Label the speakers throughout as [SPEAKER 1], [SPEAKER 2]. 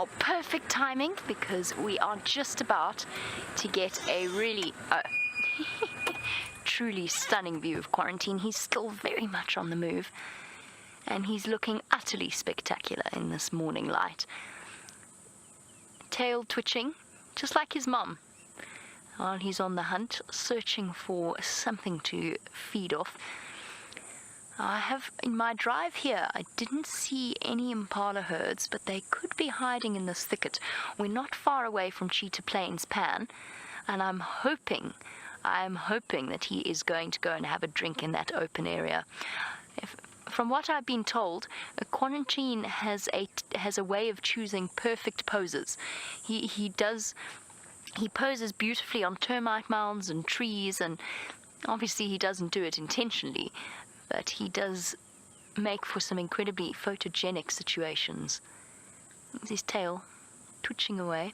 [SPEAKER 1] Oh, perfect timing, because we are just about to get a really truly stunning view of Quarantine. He's still very much on the move, and he's looking utterly spectacular in this morning light. Tail twitching, just like his mom, while he's on the hunt, searching for something to feed off. In my drive here, I didn't see any impala herds, but they could be hiding in this thicket. We're not far away from Cheetah Plains Pan, and I'm hoping that he is going to go and have a drink in that open area. From what I've been told, Quarantine has a way of choosing perfect poses. He poses beautifully on termite mounds and trees, and obviously he doesn't do it intentionally, but he does make for some incredibly photogenic situations. There's his tail twitching away.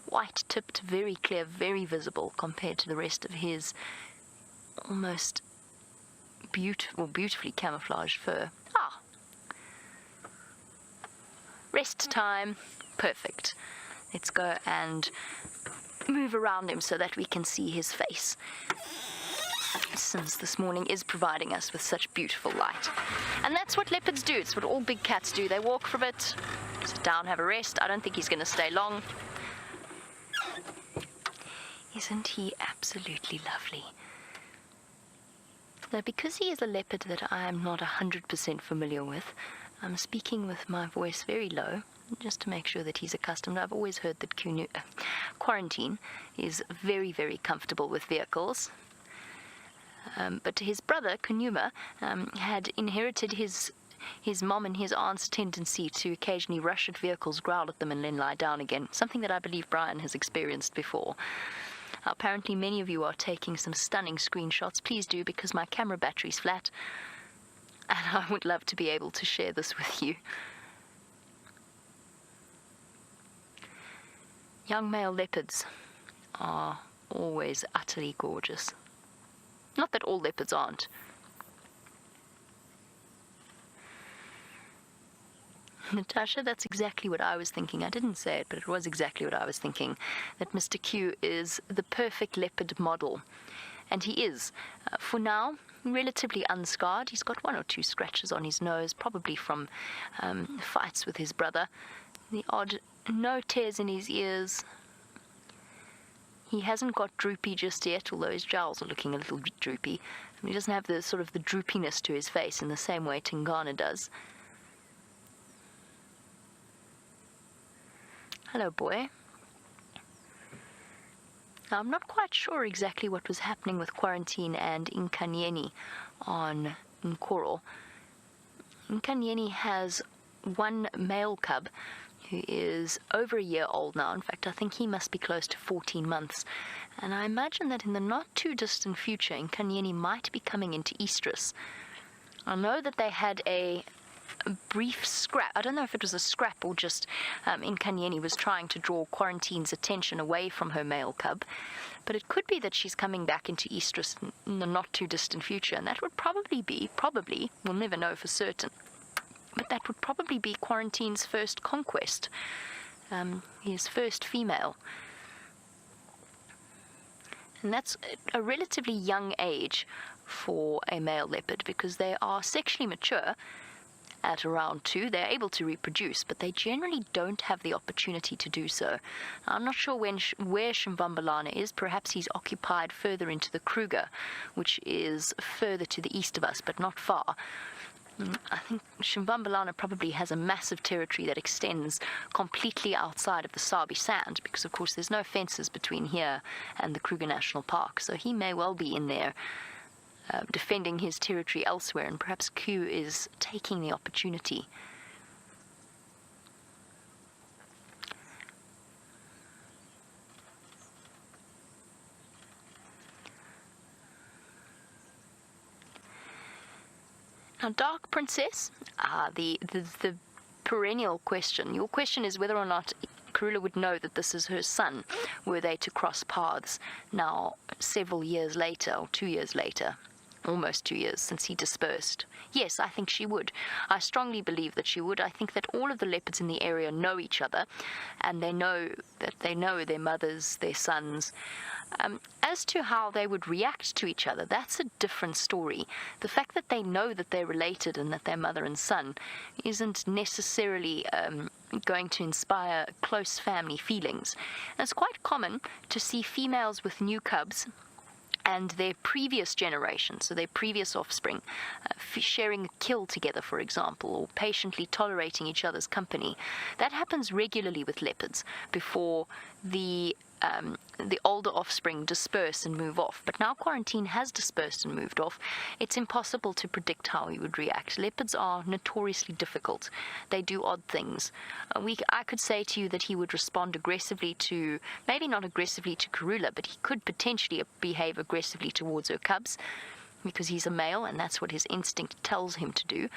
[SPEAKER 1] White-tipped, very clear, very visible compared to the rest of his almost beautifully camouflaged fur. Rest time. Perfect. Let's go and move around him so that we can see his face, since this morning is providing us with such beautiful light. And that's what leopards do. It's what all big cats do. They walk for a bit, sit down, have a rest. I don't think he's going to stay long. Isn't he absolutely lovely? Now, because he is a leopard that I am not 100% familiar with, I'm speaking with my voice very low, just to make sure that he's accustomed. I've always heard that Quarantine is very, very comfortable with vehicles. But his brother, Kunuma, had inherited his mom and his aunt's tendency to occasionally rush at vehicles, growl at them, and then lie down again, something that I believe Brian has experienced before. Apparently many of you are taking some stunning screenshots. Please do, because my camera battery's flat, and I would love to be able to share this with you. Young male leopards are always utterly gorgeous. Not that all leopards aren't. Natasha, that's exactly what I was thinking. I didn't say it, but it was exactly what I was thinking. That Mr. Q is the perfect leopard model. And he is. For now, relatively unscarred. He's got one or two scratches on his nose, probably from fights with his brother. The odd, no tears in his ears. He hasn't got droopy just yet, although his jowls are looking a little droopy. He doesn't have the sort of the droopiness to his face in the same way Tingana does. Hello, boy. Now, I'm not quite sure exactly what was happening with Quarantine and Nkanyeni on Nkoro. Nkanyeni has one male cub who is over a year old now. In fact, I think he must be close to 14 months. And I imagine that in the not-too-distant future, Nkanyeni might be coming into estrus. I know that they had a brief scrap. I don't know if it was a scrap or just Nkanyeni was trying to draw Quarantine's attention away from her male cub. But it could be that she's coming back into estrus in the not-too-distant future. And that would probably, we'll never know for certain, but that would probably be Quarantine's first conquest, his first female. And that's a relatively young age for a male leopard, because they are sexually mature at around 2. They're able to reproduce, but they generally don't have the opportunity to do so. I'm not sure where Shimvambalana is. Perhaps he's occupied further into the Kruger, which is further to the east of us, but not far. I think Shimvambalana probably has a massive territory that extends completely outside of the Sabi Sand, because of course there's no fences between here and the Kruger National Park, so he may well be in there defending his territory elsewhere, and perhaps Q is taking the opportunity. Now, Dark Princess, the perennial question. Your question is whether or not Karula would know that this is her son, were they to cross paths now several years later, or 2 years later. almost 2 years since he dispersed. Yes, I think she would. I strongly believe that she would. I think that all of the leopards in the area know each other, and they know their mothers, their sons. As to how they would react to each other, that's a different story. The fact that they know that they're related and that they're mother and son isn't necessarily going to inspire close family feelings. And it's quite common to see females with new cubs and their previous generation, so their previous offspring, sharing a kill together, for example, or patiently tolerating each other's company. That happens regularly with leopards before the older offspring disperse and move off. But now Quarantine has dispersed and moved off, it's impossible to predict how he would react. Leopards are notoriously difficult. They do odd things. I could say to you that he would respond aggressively to, maybe not aggressively to Karula, but he could potentially behave aggressively towards her cubs, because he's a male and that's what his instinct tells him to do.